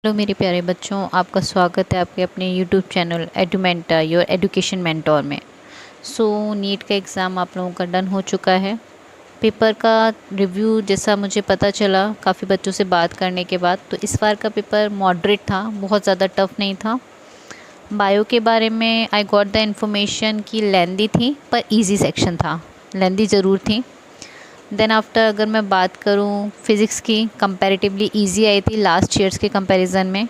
Hello मेरे प्यारे बच्चों, आपका स्वागत है आपके अपने YouTube channel Edumentor your education mentor में। नीट का एग्ज़ाम आप लोगों का डन हो चुका है। पेपर का रिव्यू जैसा मुझे पता चला काफ़ी बच्चों से बात करने के बाद, तो इस बार का पेपर मॉडरेट था, बहुत ज़्यादा टफ नहीं था। बायो के बारे में आई गॉट द इन्फॉर्मेशन कि लेंदी थी पर ईजी सेक्शन था, लेंदी ज़रूर थी। देन आफ्टर अगर मैं बात करूँ फिज़िक्स की, कंपैरेटिवली इजी आई थी लास्ट ईयर्स के कंपैरिजन में।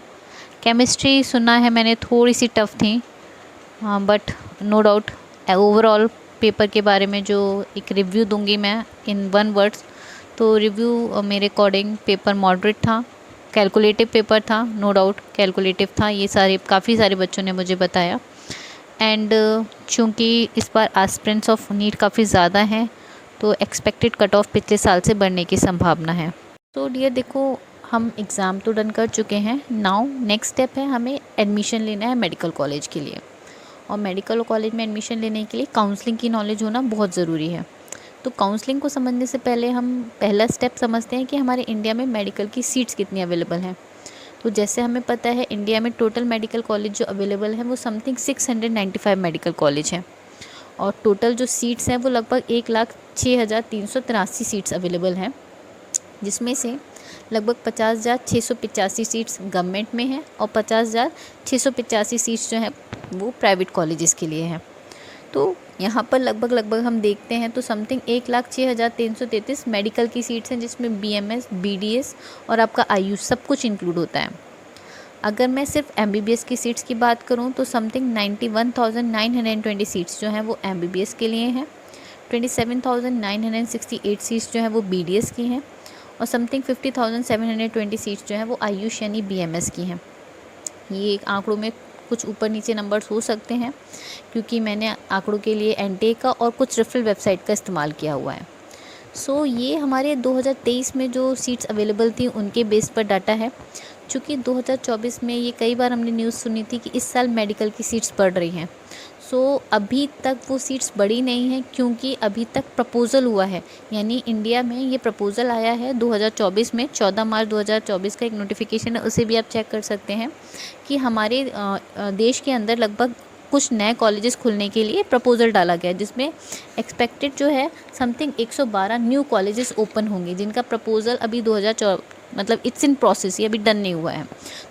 केमिस्ट्री सुना है मैंने थोड़ी सी टफ थी, हाँ, but no doubt overall paper के बारे में जो एक रिव्यू दूंगी मैं इन वन वर्ड्स, तो रिव्यू मेरे अकॉर्डिंग पेपर मॉडरेट था, कैलकुलेटिव पेपर था, नो डाउट कैलकुलेटिव था, ये काफ़ी सारे बच्चों ने मुझे बताया। एंड चूँकि इस बार एस्पिरेंट्स ऑफ नीट काफ़ी ज़्यादा हैं, तो एक्सपेक्टेड कट ऑफ पिछले साल से बढ़ने की संभावना है। तो डियर देखो, हम एग्ज़ाम तो डन कर चुके हैं, नाउ नेक्स्ट स्टेप है हमें एडमिशन लेना है मेडिकल कॉलेज के लिए। और मेडिकल कॉलेज में एडमिशन लेने के लिए काउंसलिंग की नॉलेज होना बहुत ज़रूरी है। तो काउंसलिंग को समझने से पहले हम पहला स्टेप समझते हैं कि हमारे इंडिया में मेडिकल की सीट्स कितनी अवेलेबल हैं। तो जैसे हमें पता है इंडिया में टोटल मेडिकल कॉलेज जो अवेलेबल है वो समथिंग 695 मेडिकल कॉलेज हैं, और टोटल जो सीट्स हैं वो लगभग 1,06,383 सीट्स अवेलेबल हैं, जिसमें से लगभग 50,685 सीट्स गवर्नमेंट में हैं और 50,685 सीट्स जो हैं वो प्राइवेट कॉलेजेस के लिए हैं। तो यहाँ पर लगभग हम देखते हैं तो समथिंग 1,06,333 मेडिकल की सीट्स हैं, जिसमें BMS, BDS और आपका आयुष सब कुछ इंक्लूड होता है। अगर मैं सिर्फ MBBS की सीट्स की बात करूं तो समथिंग 91,920 सीट्स जो हैं वो MBBS के लिए हैं, 27,968 सीट्स जो हैं वो BDS की हैं, और समथिंग 50,720 सीट्स जो हैं वो आयुष यानी BMS की हैं। ये आंकड़ों में कुछ ऊपर नीचे नंबर्स हो सकते हैं, क्योंकि मैंने आंकड़ों के लिए NTA का और कुछ रेफरल वेबसाइट का इस्तेमाल किया हुआ है। ये हमारे 2023 में जो सीट्स अवेलेबल थी उनके बेस पर डाटा है। चूँकि 2024 में ये कई बार हमने न्यूज़ सुनी थी कि इस साल मेडिकल की सीट्स बढ़ रही हैं। अभी तक वो सीट्स बढ़ी नहीं हैं, क्योंकि अभी तक प्रपोज़ल हुआ है, यानी इंडिया में ये प्रपोज़ल आया है 2024 में, 14 मार्च 2024 का एक नोटिफिकेशन है, उसे भी आप चेक कर सकते हैं कि हमारे देश के अंदर लगभग कुछ नए कॉलेजेस खुलने के लिए प्रपोज़ल डाला गया है, जिसमें एक्सपेक्टेड जो है समथिंग 112 न्यू कॉलेजेस ओपन होंगे, जिनका प्रपोज़ल अभी 2024 मतलब इट्स इन प्रोसेस, ये अभी डन नहीं हुआ है।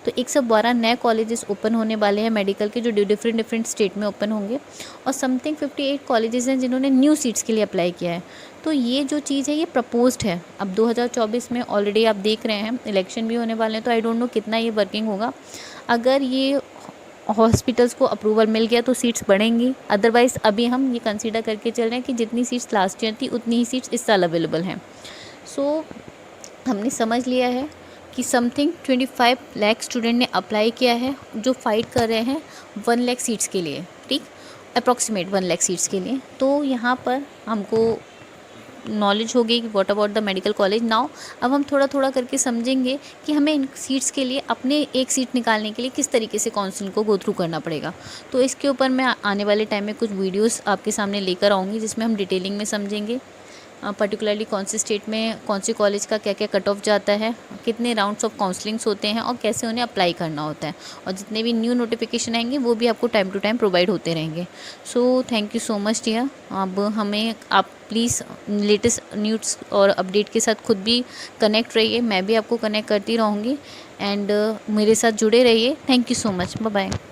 तो 112 नए कॉलेजेस ओपन होने वाले हैं मेडिकल के, जो डिफरेंट स्टेट में ओपन होंगे, और समथिंग 58 कॉलेजेस हैं जिन्होंने न्यू सीट्स के लिए अप्लाई किया है। तो ये जो चीज़ है ये प्रपोज्ड है। अब 2024 में ऑलरेडी आप देख रहे हैं इलेक्शन भी होने वाले हैं, तो आई डोंट नो कितना ये वर्किंग होगा। अगर ये हॉस्पिटल्स को अप्रूवल मिल गया तो सीट्स बढ़ेंगी, अदरवाइज़ अभी हम ये कंसीडर करके चल रहे हैं कि जितनी सीट्स लास्ट ईयर थी उतनी ही सीट्स इस साल अवेलेबल हैं। हमने समझ लिया है कि समथिंग 25 लाख स्टूडेंट ने अप्लाई किया है, जो फाइट कर रहे हैं 1 लाख सीट्स के लिए, ठीक, अप्रॉक्सीमेट 1 लाख सीट्स के लिए। तो यहाँ पर हमको नॉलेज होगी कि what about the medical college. Now अब हम थोड़ा थोड़ा करके समझेंगे कि हमें इन सीट्स के लिए अपने एक सीट निकालने के लिए किस तरीके से काउंसलिंग को गो थ्रू करना पड़ेगा। तो इसके ऊपर मैं आने वाले टाइम में कुछ वीडियोस आपके सामने लेकर आऊँगी, जिसमें हम डिटेलिंग में समझेंगे पर्टिकुलरली कौन सी स्टेट में कौन सी कॉलेज का क्या क्या कट ऑफ जाता है, कितने राउंड्स ऑफ काउंसलिंग्स होते हैं और कैसे उन्हें अप्लाई करना होता है, और जितने भी न्यू नोटिफिकेशन आएंगे वो भी आपको टाइम टू टाइम प्रोवाइड होते रहेंगे। Thank you so much dear. अब हमें आप प्लीज़ लेटेस्ट न्यूज़ और अपडेट के साथ खुद भी कनेक्ट रहिए, मैं भी आपको कनेक्ट करती रहूँगी, एंड मेरे साथ जुड़े रहिए। Thank you so much, bye bye.